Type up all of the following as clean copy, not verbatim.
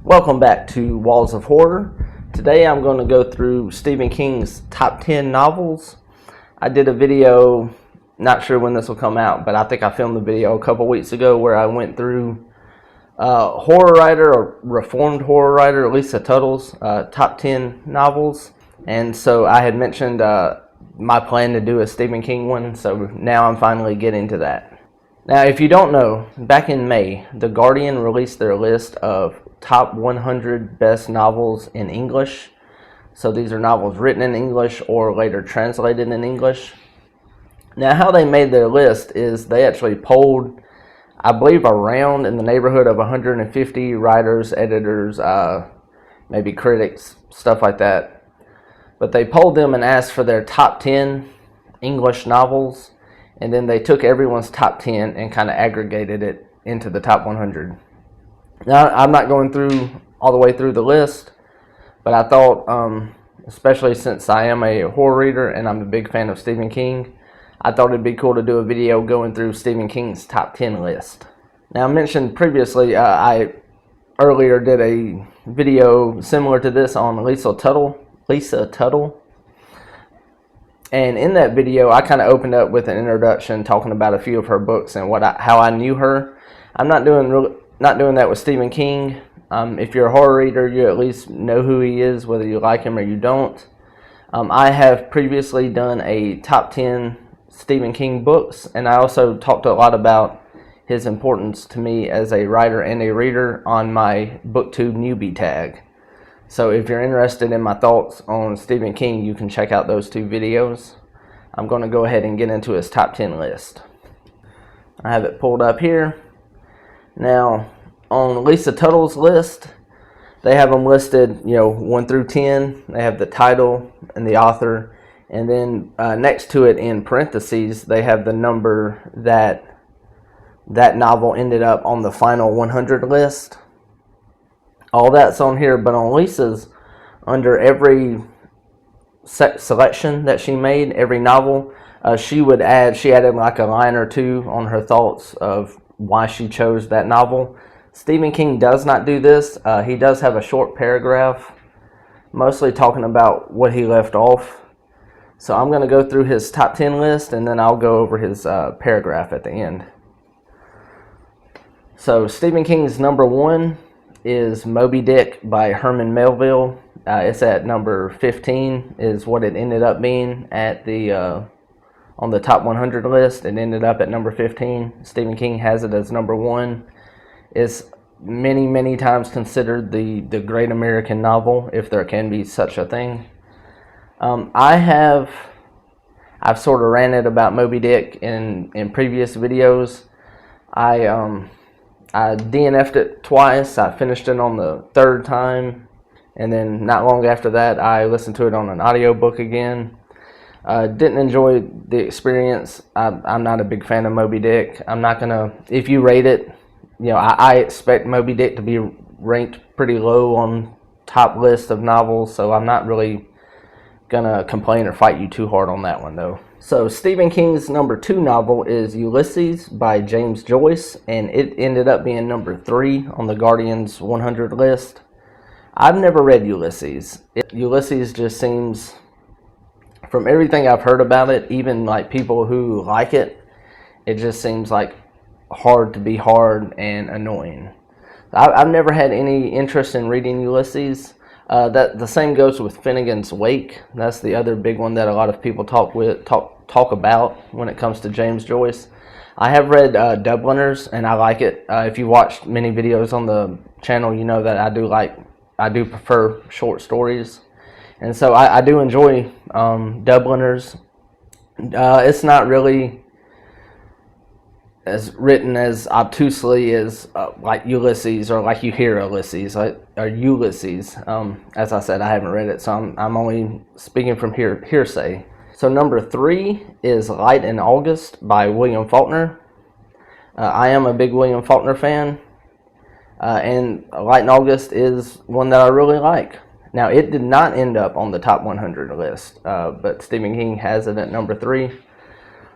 Welcome back to Walls of Horror. Today I'm going to go through Stephen King's top 10 novels. I did a video, not sure when this will come out, but I think I filmed the video a couple weeks ago where I went through horror writer or reformed horror writer Lisa Tuttle's top 10 novels. And so I had mentioned my plan to do a Stephen King one, so now I'm finally getting to that. Now, if you don't know, back in May, The Guardian released their list of top 100 best novels in English. So these are novels written in English or later translated in English. Now, how they made their list is they actually polled, I believe, around in the neighborhood of 150 writers, editors, maybe critics, stuff like that. But they polled them and asked for their top 10 English novels. And then they took everyone's top 10 and kind of aggregated it into the top 100. Now, I'm not going through all the way through the list, but I thought, especially since I am a horror reader and I'm a big fan of Stephen King, I thought it'd be cool to do a video going through Stephen King's top 10 list. Now, I mentioned previously, I earlier did a video similar to this on Lisa Tuttle. And in that video, I kind of opened up with an introduction talking about a few of her books and how I knew her. I'm not doing that with Stephen King. If you're a horror reader, you at least know who he is, whether you like him or you don't. I have previously done a top 10 Stephen King books, and I also talked a lot about his importance to me as a writer and a reader on my Booktube newbie tag. So if you're interested in my thoughts on Stephen King, you can check out those two videos. I'm going to go ahead and get into his top 10 list. I have it pulled up here. Now, on Lisa Tuttle's list, they have them listed, 1 through 10. They have the title and the author. And then next to it in parentheses, they have the number that novel ended up on the final 100 list. All that's on here, but on Lisa's, under every selection that she made, every novel, she added like a line or two on her thoughts of why she chose that novel. Stephen King does not do this. He does have a short paragraph, mostly talking about what he left off. So I'm going to go through his top 10 list, and then I'll go over his paragraph at the end. So Stephen King's number 1 is Moby Dick by Herman Melville. It's at number 15 is what it ended up being at on the top 100 list. It ended up at number 15. Stephen King has it as number 1. It's many times considered the great American novel, if there can be such a thing. I've sort of ranted about Moby Dick in previous videos. I DNF'd it twice. I finished it on the third time, and then not long after that, I listened to it on an audiobook again. Didn't enjoy the experience. I'm not a big fan of Moby Dick. I'm not gonna. If you rate it, I expect Moby Dick to be ranked pretty low on top list of novels, so I'm not really gonna complain or fight you too hard on that one, though. So Stephen King's number 2 novel is Ulysses by James Joyce, and it ended up being number 3 on the Guardian's 100 list. I've never read Ulysses. Ulysses just seems, from everything I've heard about it, even like people who like it, it just seems like hard and annoying. I've never had any interest in reading Ulysses. That the same goes with Finnegan's Wake. That's the other big one that a lot of people talk about when it comes to James Joyce. I have read Dubliners, and I like it. If you watched many videos on the channel, you know that I do prefer short stories, and so I do enjoy Dubliners. It's not really as written as obtusely as like Ulysses, or like you hear Ulysses, or Ulysses. As I said, I haven't read it, so I'm only speaking from hearsay. So number 3 is Light in August by William Faulkner. I am a big William Faulkner fan, and Light in August is one that I really like. Now, it did not end up on the top 100 list, but Stephen King has it at number 3.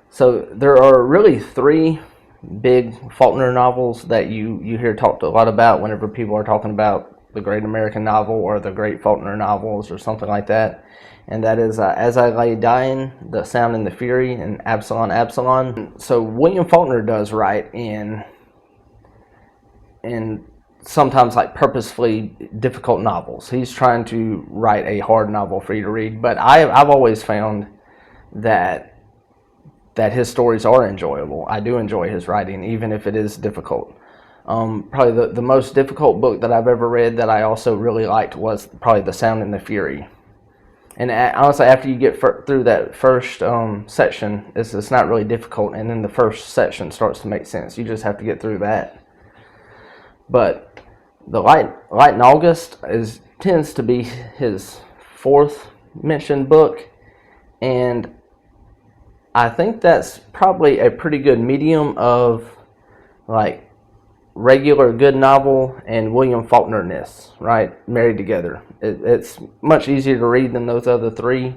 So there are really 3 big Faulkner novels that you hear talked a lot about whenever people are talking about the Great American Novel or the Great Faulkner Novels or something like that. And that is As I Lay Dying, The Sound and the Fury, and Absalom, Absalom. So William Faulkner does write in sometimes like purposefully difficult novels. He's trying to write a hard novel for you to read, but I've always found that his stories are enjoyable. I do enjoy his writing, even if it is difficult. Probably the most difficult book that I've ever read that I also really liked was probably The Sound and the Fury. And honestly, after you get through that first section, it's not really difficult, and then the first section starts to make sense. You just have to get through that. But The Light in August tends to be his fourth mentioned book, and I think that's probably a pretty good medium of like regular good novel and William Faulkner-ness, right, married together. It's much easier to read than those other three,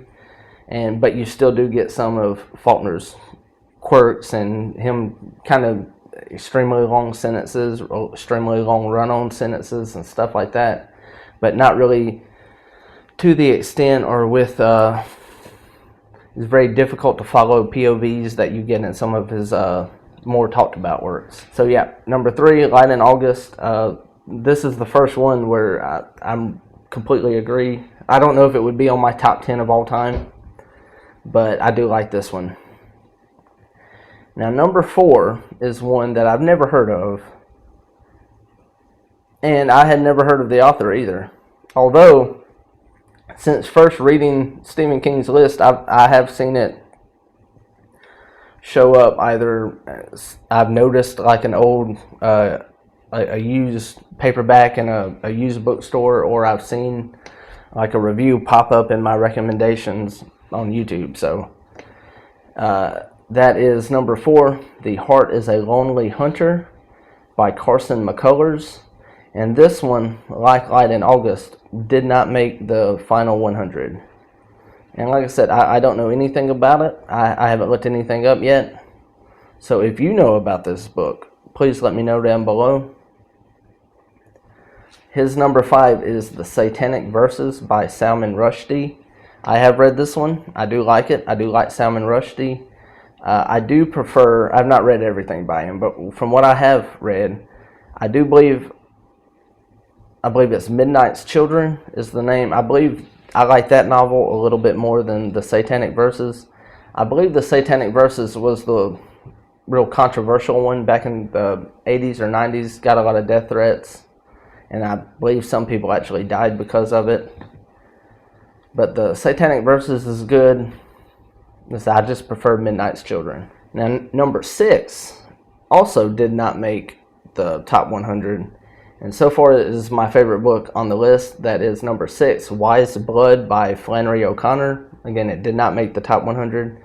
but you still do get some of Faulkner's quirks and him kind of extremely long sentences, extremely long run-on sentences and stuff like that, but not really to the extent or with it's very difficult to follow POVs that you get in some of his more talked about works. So yeah, number 3, Light in August. This is the first one where I'm completely agree. I don't know if it would be on my top 10 of all time, but I do like this one. Now number 4 is one that I've never heard of, and I had never heard of the author either. Although, since first reading Stephen King's list, I have seen it show up. Either I've noticed like an old a used paperback in a used bookstore, or I've seen like a review pop up in my recommendations on YouTube. So that is number 4, The Heart is a Lonely Hunter by Carson McCullers. And this one, like Light in August, did not make the final 100. And like I said, I don't know anything about it. I haven't looked anything up yet. So if you know about this book, please let me know down below. His number 5 is The Satanic Verses by Salman Rushdie. I have read this one. I do like it. I do like Salman Rushdie. I do prefer, I've not read everything by him, but from what I have read, I believe it's Midnight's Children is the name. I believe I like that novel a little bit more than The Satanic Verses. I believe The Satanic Verses was the real controversial one back in the 80s or 90s. Got a lot of death threats, and I believe some people actually died because of it. But The Satanic Verses is good. I just prefer Midnight's Children. Now, number 6 also did not make the top 100. And so far it is my favorite book on the list. That is number 6, Wise Blood by Flannery O'Connor. Again, it did not make the top 100.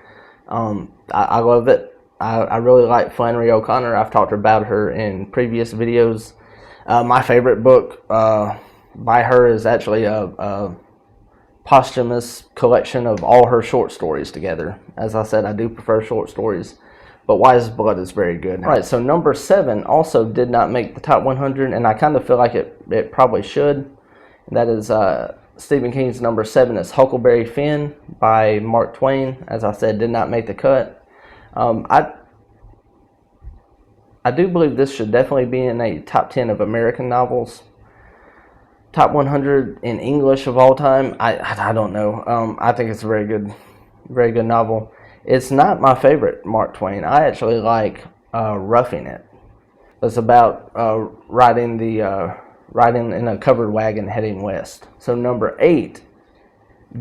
I love it. I really like Flannery O'Connor. I've talked about her in previous videos. My favorite book by her is actually a posthumous collection of all her short stories together. As I said, I do prefer short stories, but Wise Blood is very good. All right, so number 7 also did not make the top 100, and I kind of feel like it probably should. That is Stephen King's number 7 is Huckleberry Finn by Mark Twain. As I said, did not make the cut. I do believe this should definitely be in a top 10 of American novels. Top 100 in English of all time, I don't know. I think it's a very good novel. It's not my favorite Mark Twain. I actually like Roughing It. It's about riding in a covered wagon heading west. So number 8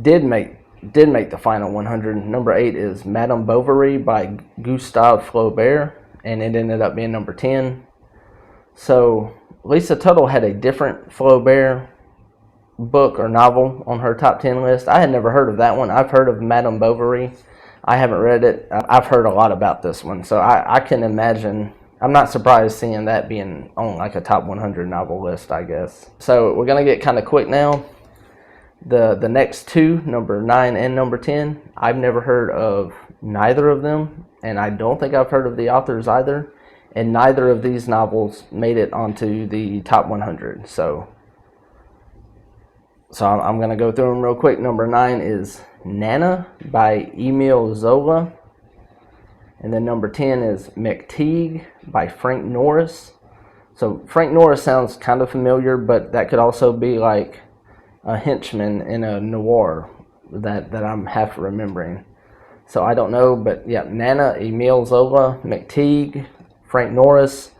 did make the final 100. Number 8 is Madame Bovary by Gustave Flaubert, and it ended up being number 10. So Lisa Tuttle had a different Flaubert book or novel on her top 10 list. I had never heard of that one. I've heard of Madame Bovary. I haven't read it. I've heard a lot about this one, so I can imagine. I'm not surprised seeing that being on like a top 100 novel list, I guess. So we're going to get kind of quick now. The next two, number 9 and number 10, I've never heard of neither of them, and I don't think I've heard of the authors either. And neither of these novels made it onto the top 100. So So I'm going to go through them real quick. Number 9 is Nana by Emile Zola. And then number 10 is McTeague by Frank Norris. So Frank Norris sounds kind of familiar, but that could also be like a henchman in a noir that I'm half remembering. So I don't know, but yeah, Nana, Emile Zola, McTeague, Frank Norris.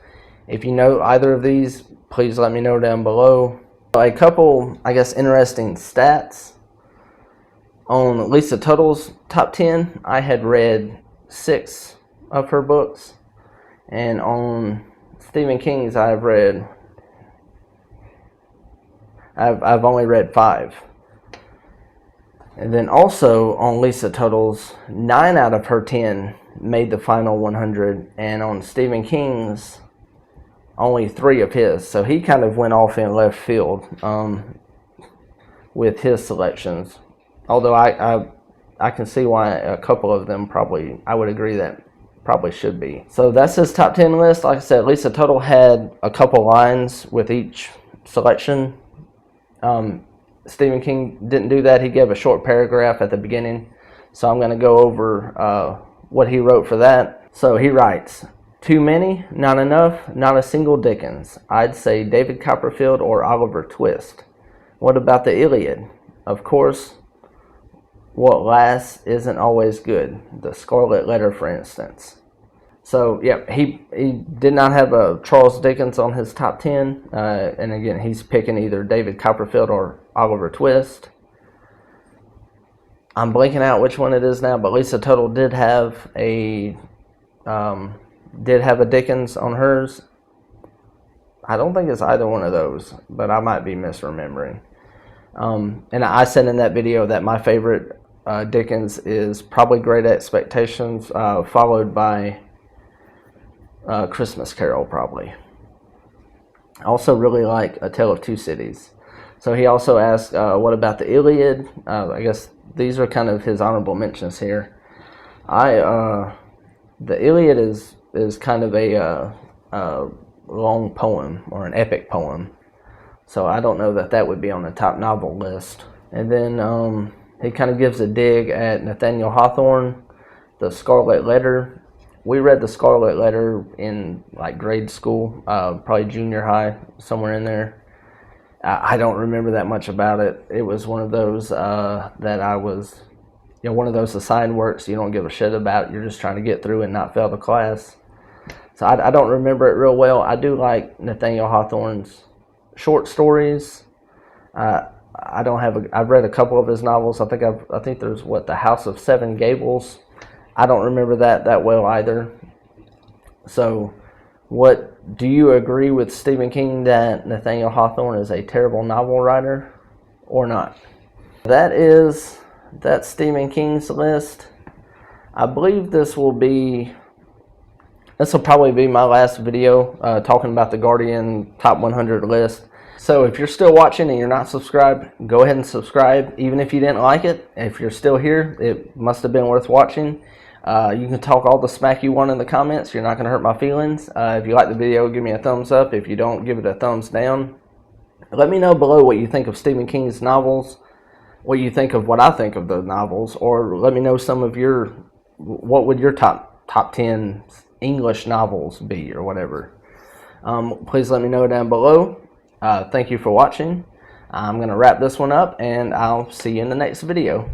If you know either of these, please let me know down below. A couple, I guess, interesting stats. On Lisa Tuttle's top 10, I had read 6 of her books. And on Stephen King's, I've only read 5. And then also on Lisa Tuttle's, 9 out of her 10 made the final 100, and on Stephen King's, only 3 of his. So he kind of went off in left field with his selections. Although I can see why a couple of them probably, I would agree that probably should be. So that's his top 10 list. Like I said, Lisa Tuttle had a couple lines with each selection. Stephen King didn't do that. He gave a short paragraph at the beginning. So I'm going to go over what he wrote for that. So he writes, "Too many, not enough, not a single Dickens. I'd say David Copperfield or Oliver Twist. What about the Iliad? Of course, what lasts isn't always good. The Scarlet Letter, for instance." So, yeah, he did not have a Charles Dickens on his top 10. And again, he's picking either David Copperfield or Oliver Twist. I'm blanking out which one it is now, but Lisa Tuttle did have a Dickens on hers. I don't think it's either one of those, but I might be misremembering. And I said in that video that my favorite Dickens is probably Great Expectations, followed by Christmas Carol, probably. I also really like A Tale of Two Cities. So he also asked, what about the Iliad? I guess these are kind of his honorable mentions here. The Iliad is kind of a long poem, or an epic poem. So I don't know that would be on the top novel list. And then he kind of gives a dig at Nathaniel Hawthorne, The Scarlet Letter. We read The Scarlet Letter in like grade school, probably junior high, somewhere in there. I don't remember that much about it. It was one of those that I was, one of those assigned works you don't give a shit about. You're just trying to get through and not fail the class. So I don't remember it real well. I do like Nathaniel Hawthorne's short stories. I've read a couple of his novels. I think there's The House of Seven Gables. I don't remember that well either. So, do you agree with Stephen King that Nathaniel Hawthorne is a terrible novel writer, or not? That's Stephen King's list. I believe this will probably be my last video talking about the Guardian Top 100 list. So if you're still watching and you're not subscribed, go ahead and subscribe. Even if you didn't like it, if you're still here, it must have been worth watching. You can talk all the smack you want in the comments. You're not going to hurt my feelings. If you like the video, give me a thumbs up. If you don't, give it a thumbs down. Let me know below what you think of Stephen King's novels, what you think of what I think of the novels, or let me know some of what would your top 10 English novels be, or whatever. Please let me know down below. Thank you for watching. I'm going to wrap this one up, and I'll see you in the next video.